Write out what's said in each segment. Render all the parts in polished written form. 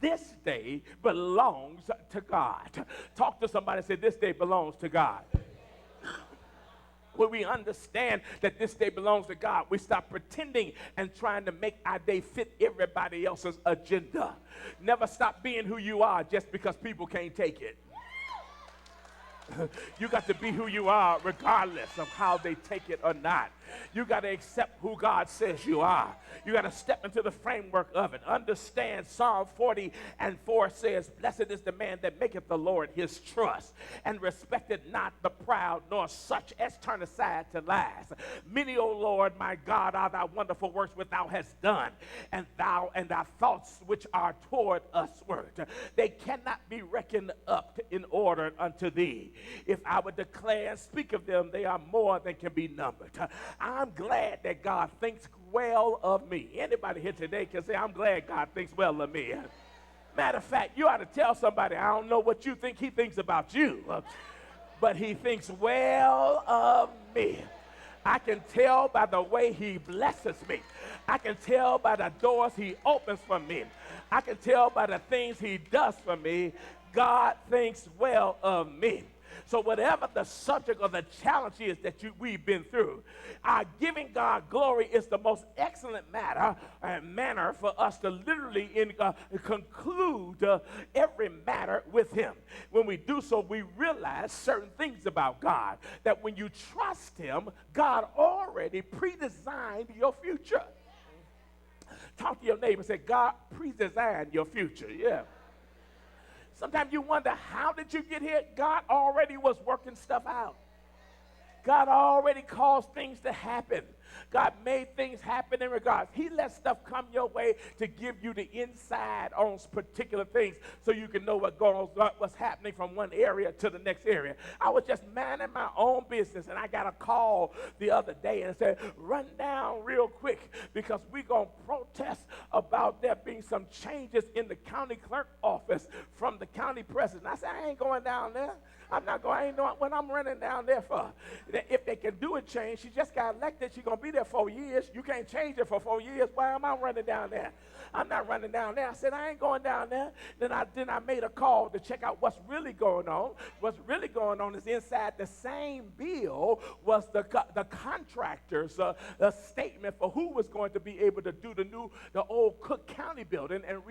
this day belongs to God. Talk to somebody and say, this day belongs to God. When we understand that this day belongs to God, we stop pretending and trying to make our day fit everybody else's agenda. Never stop being who you are just because people can't take it. You got to be who you are regardless of how they take it or not. You got to accept who God says you are. You got to step into the framework of it. Understand Psalm 40:4 says, blessed is the man that maketh the Lord his trust, and respecteth not the proud, nor such as turn aside to lies. Many, O Lord, my God, are thy wonderful works which thou hast done, and thy thoughts which are toward usward. They cannot be reckoned up in order unto thee. If I would declare and speak of them, they are more than can be numbered. I'm glad that God thinks well of me. Anybody here today can say, I'm glad God thinks well of me. Matter of fact, you ought to tell somebody, I don't know what you think he thinks about you, but he thinks well of me. I can tell by the way he blesses me. I can tell by the doors he opens for me. I can tell by the things he does for me. God thinks well of me. So whatever the subject or the challenge is that we've been through, giving God glory is the most excellent manner for us to literally conclude every matter with him. When we do so, we realize certain things about God, that when you trust him, God already pre-designed your future. Talk to your neighbor and say, God pre-designed your future. Yeah. Sometimes you wonder, how did you get here? God already was working stuff out. God already caused things to happen. God made things happen in regards. He let stuff come your way to give you the inside on particular things so you can know what's happening from one area to the next area. I was just minding my own business, and I got a call the other day and said, run down real quick because we're going to protest about there being some changes in the county clerk office from the county president. I said, I ain't going down there. I'm not going, I ain't knowing what I'm running down there for. If they can do a change, she just got elected, she's going to be there 4 years. You can't change it for 4 years. Why am I running down there? I'm not running down there. I said, I ain't going down there. Then I made a call to check out what's really going on. What's really going on is inside the same bill was the contractor's statement for who was going to be able to do the old Cook County building and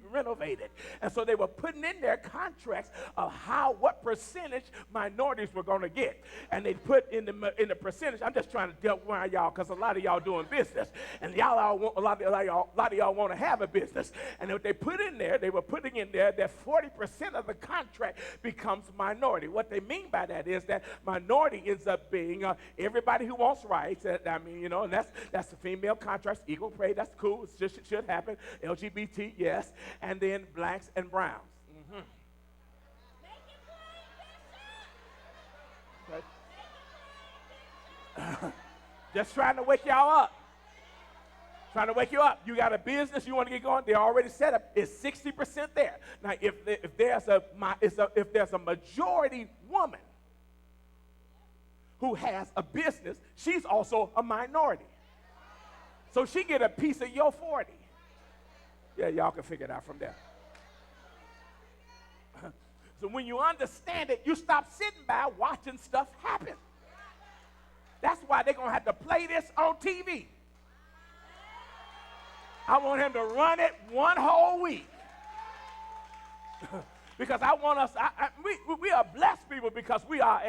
renovate it. And so they were putting in their contracts of what percentage minorities were going to get. And they put in the percentage. I'm just trying to deal with y'all because a lot of y'all doing business, and a lot of y'all want to have a business. And what they put in there, they were putting in there that 40% of the contract becomes minority. What they mean by that is that minority ends up being everybody who wants rights. I mean, you know, and that's the female contracts, equal pay. That's cool. It should happen. LGBT, yes, and then blacks and browns. Just trying to wake y'all up. Trying to wake you up. You got a business you want to get going. They're already set up. It's 60% there. Now, if there's a majority woman who has a business, she's also a minority. So she get a piece of your 40. Yeah, y'all can figure it out from there. So when you understand it, you stop sitting by watching stuff happen. That's why they're going to have to play this on TV. I want him to run it one whole week. Because I want us, we are blessed people because we are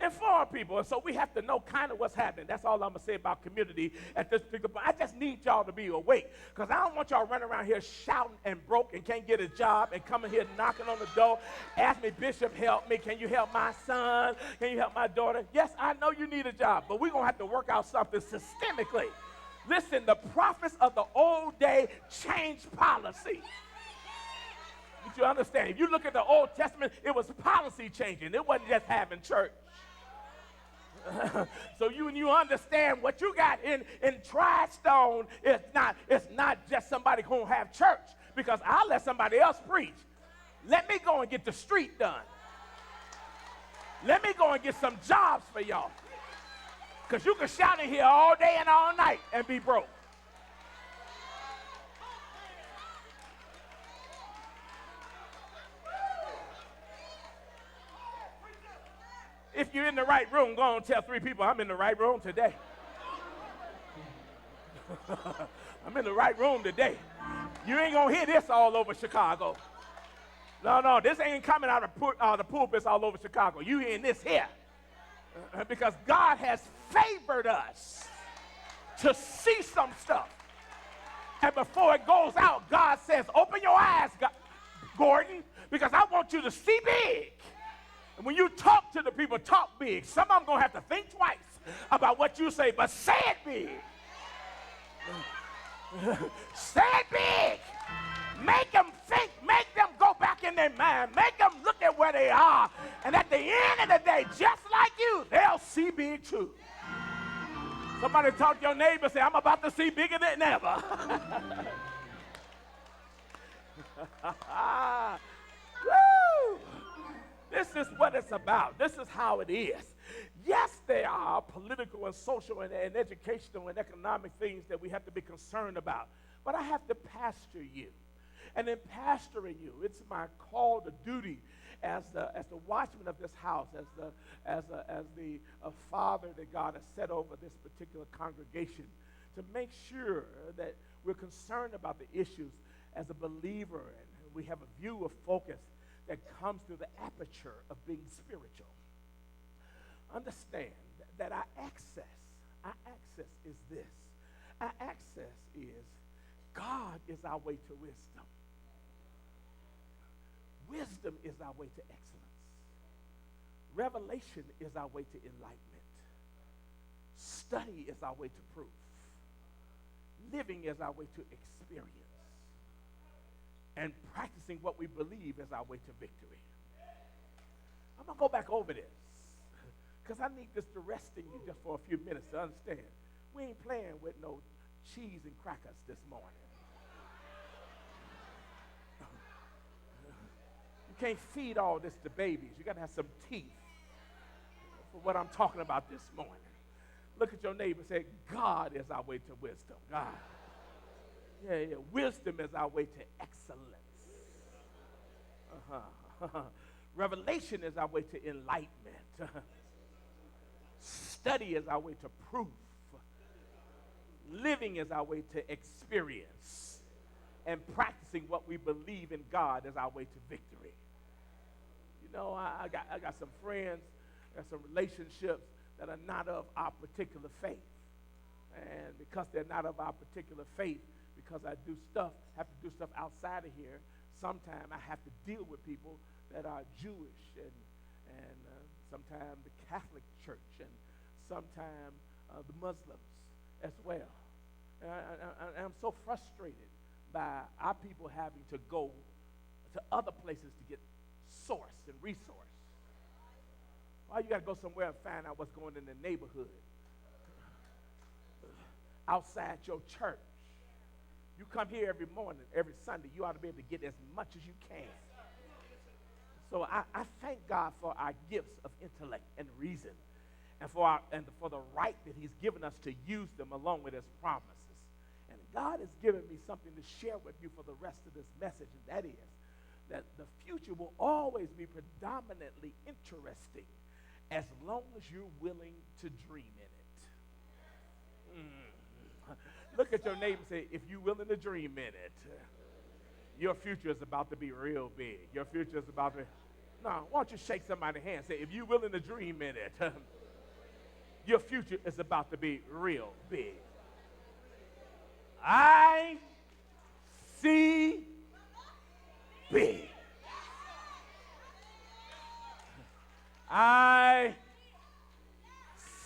informed people. And so we have to know kind of what's happening. That's all I'm going to say about community at this particular point. I just need y'all to be awake because I don't want y'all running around here shouting and broke and can't get a job and coming here knocking on the door. Ask me, Bishop, help me. Can you help my son? Can you help my daughter? Yes, I know you need a job, but we're going to have to work out something systemically. Listen, the prophets of the old day changed policy. Did you understand? If you look at the Old Testament, it was policy changing. It wasn't just having church. So you understand what you got in Triedstone it's not just somebody who have church, because I'll let somebody else preach. Let me go and get the street done. Let me go and get some jobs for y'all. Because you can shout in here all day and all night and be broke. If you're in the right room, go on and tell 3 people, I'm in the right room today. I'm in the right room today. You ain't going to hear this all over Chicago. No, this ain't coming out of the pulpits all over Chicago. You hearing this here. Because God has favored us to see some stuff. And before it goes out, God says, open your eyes, Gordon, because I want you to see big. And when you talk to the people, talk big. Some of them going to have to think twice about what you say, but say it big. Say it big. Make them think. Make them go back in their mind. Make them look at where they are. And at the end of the day, just like you, they'll see big too. Somebody talk to your neighbor and say, I'm about to see bigger than ever. Woo! This is what it's about. This is how it is. Yes, there are political and social and educational and economic things that we have to be concerned about. But I have to pastor you. And in pastoring you, it's my call to duty as the watchman of this house, as the father that God has set over this particular congregation, to make sure that we're concerned about the issues as a believer, and we have a view of focus that comes through the aperture of being spiritual. Understand that our access is this. Our access is God is our way to wisdom. Wisdom is our way to excellence. Revelation is our way to enlightenment. Study is our way to proof. Living is our way to experience. And practicing what we believe is our way to victory. I'm going to go back over this because I need this to rest in you just for a few minutes to understand. We ain't playing with no cheese and crackers this morning. You can't feed all this to babies. You got to have some teeth for what I'm talking about this morning. Look at your neighbor and say, God is our way to wisdom. God. Yeah. Wisdom is our way to excellence. Revelation is our way to enlightenment. Study is our way to proof. Living is our way to experience. And practicing what we believe in God is our way to victory. You know, I got some friends, got some relationships that are not of our particular faith. And because they're not of our particular faith, because I have to do stuff outside of here, sometimes I have to deal with people that are Jewish and sometimes the Catholic Church and sometimes the Muslims as well. And I'm so frustrated by our people having to go to other places to get source and resource. Why you got to go somewhere and find out what's going on in the neighborhood outside your church? You come here every morning, every Sunday, you ought to be able to get as much as you can. So I thank God for our gifts of intellect and reason and for the right that he's given us to use them along with his promises. And God has given me something to share with you for the rest of this message, and that is that the future will always be predominantly interesting as long as you're willing to dream in it. Look at your neighbor and say, if you're willing to dream in it, your future is about to be real big. Your future is about to be... No, why don't you shake somebody's hand and say, if you're willing to dream in it, your future is about to be real big. I see big. I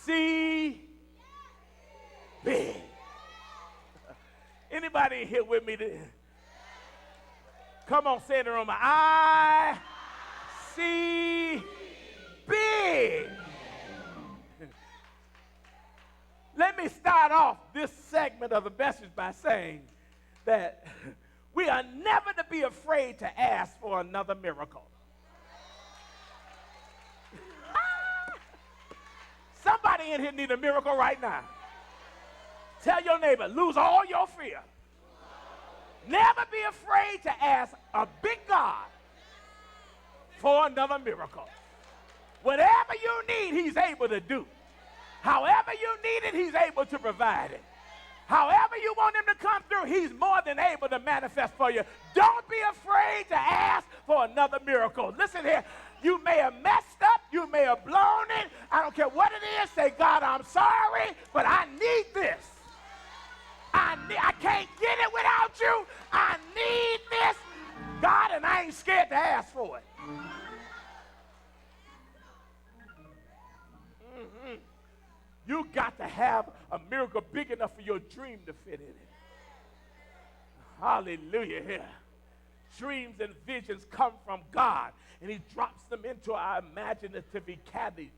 see big. Anybody here with me? Come on, say in the room. I see big. Let me start off this segment of the message by saying that we are never to be afraid to ask for another miracle. Somebody in here need a miracle right now. Tell your neighbor, lose all your fear. Never be afraid to ask a big God for another miracle. Whatever you need, he's able to do. However you need it, he's able to provide it. However you want him to come through, he's more than able to manifest for you. Don't be afraid to ask for another miracle. Listen here. You may have messed up. You may have blown it. I don't care what it is. Say, God, I'm sorry, but I need this. I can't get it without you. I need this, God, and I ain't scared to ask for it. You got to have a miracle big enough for your dream to fit in it. Hallelujah here. Dreams and visions come from God, and he drops them into our imaginative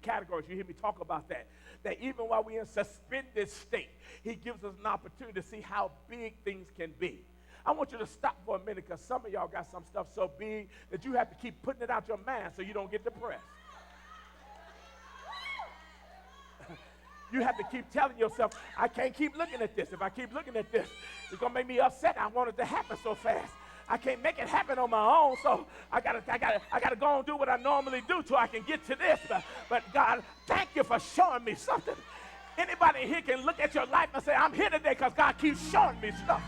categories. You hear me talk about that. That even while we're in suspended state, he gives us an opportunity to see how big things can be. I want you to stop for a minute, because some of y'all got some stuff so big that you have to keep putting it out your mind so you don't get depressed. You have to keep telling yourself, I can't keep looking at this. If I keep looking at this, it's going to make me upset. I want it to happen so fast. I can't make it happen on my own, so I gotta go and do what I normally do till I can get to this. But God, thank you for showing me something. Anybody here can look at your life and say, I'm here today because God keeps showing me stuff.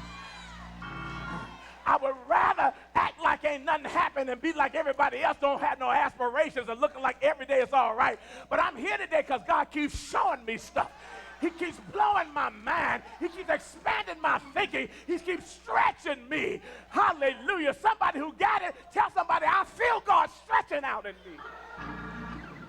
I would rather act like ain't nothing happened and be like everybody else, don't have no aspirations and looking like every day is all right. But I'm here today because God keeps showing me stuff. He keeps blowing my mind. He keeps expanding my thinking. He keeps stretching me. Hallelujah. Somebody who got it, tell somebody, I feel God stretching out in me.